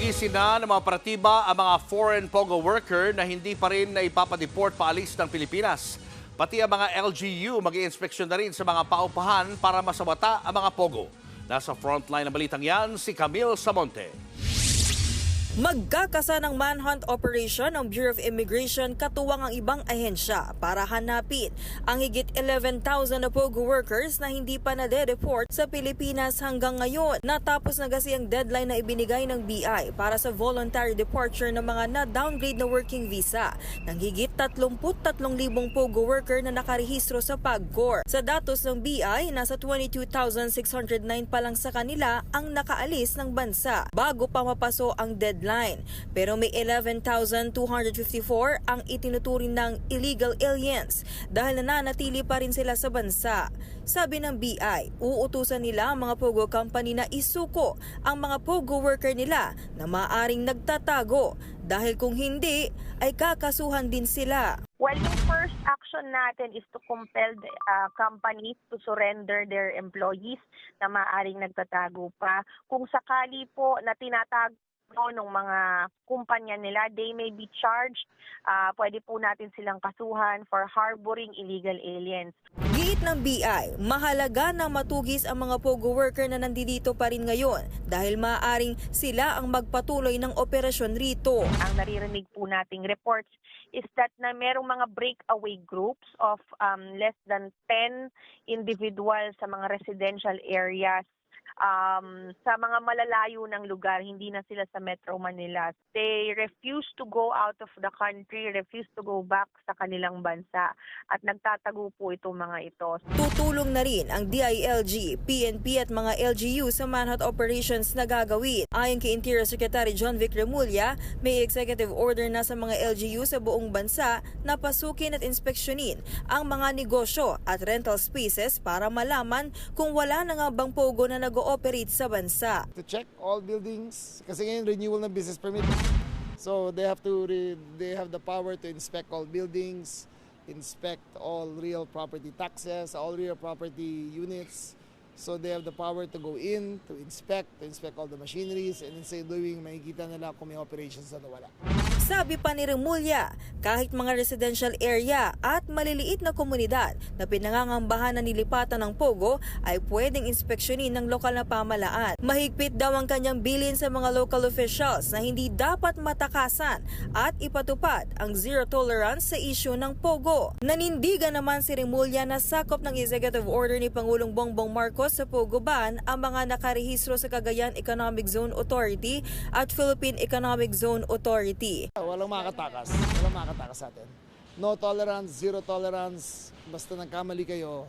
Titiisin na ng mga partiba ang mga foreign POGO worker na hindi pa rin na ipapadeport paalis ng Pilipinas. Pati ang mga LGU mag-iinspeksyon na rin sa mga paupahan para masawata ang mga POGO. Nasa frontline ng balitang yan, si Camille Samonte. Magkakasa ng manhunt operation ng Bureau of Immigration katuwang ang ibang ahensya para hanapin ang higit 11,000 na POGO workers na hindi pa nade-deport sa Pilipinas hanggang ngayon. Natapos na kasi ang deadline na ibinigay ng BI para sa voluntary departure ng mga na-downgrade na working visa ng higit 33,000 POGO worker na nakarehistro sa PAGCOR. Sa datos ng BI, nasa 22,609 pa lang sa kanila ang nakaalis ng bansa bago pa mapaso ang deadline. Pero may 11,254 ang itinuturing ng illegal aliens dahil nananatili pa rin sila sa bansa. Sabi ng BI, uutusan nila ang mga POGO company na isuko ang mga POGO worker nila na maaring nagtatago dahil kung hindi ay kakasuhan din sila. Well, yung first action natin is to compel the companies to surrender their employees na maaring nagtatago pa. Kung sakali po na tinatago ng mga kumpanya nila, they may be charged. Pwede po natin silang kasuhan for harboring illegal aliens. Giit ng BI, mahalaga na matugis ang mga POGO worker na nandito pa rin ngayon dahil maaaring sila ang magpatuloy ng operasyon rito. Ang naririnig po nating reports is that na merong mga breakaway groups of less than 10 individuals sa mga residential areas. Sa mga malalayo ng lugar, hindi na sila sa Metro Manila. They refuse to go out of the country, refuse to go back sa kanilang bansa at nagtatago po itong mga ito. Tutulong na rin ang DILG, PNP at mga LGU sa manhunt operations na gagawin. Ayon kay Interior Secretary John Vic Remulla, may executive order na sa mga LGU sa buong bansa na pasukin at inspeksyonin ang mga negosyo at rental spaces para malaman kung wala na nga bang POGO na nag-ooperate sa bansa. To check all buildings kasi ngayon renewal ng business permit. So they have the power to inspect all buildings, inspect all real property taxes, all real property units. So they have the power to go in, to inspect all the machineries, and instead doing, makikita nila kung may operations na wala. Sabi pa ni Remulla, kahit mga residential area at maliliit na komunidad na pinangangambahan na nilipatan ng POGO ay pwedeng inspeksyonin ng lokal na pamahalaan. Mahigpit daw ang kanyang bilin sa mga local officials na hindi dapat matakasan at ipatupad ang zero tolerance sa isyu ng POGO. Nanindigan naman si Remulla na sakop ng executive order ni Pangulong Bongbong Marcos sa POGO ban ang mga nakarehistro sa Cagayan Economic Zone Authority at Philippine Economic Zone Authority. Walang makatakas sa atin. No tolerance, zero tolerance. Basta nagkamali kayo,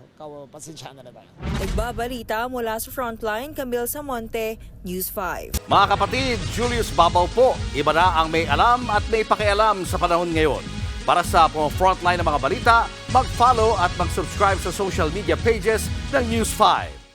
pasensya na tayo. Nagbabalita mula sa Frontline, Camille Samonte, News 5. Mga kapatid, Julius Babaw po. Iba na ang may alam at may pakialam sa panahon ngayon. Para sa frontline ng mga balita, mag-follow at mag-subscribe sa social media pages ng News 5.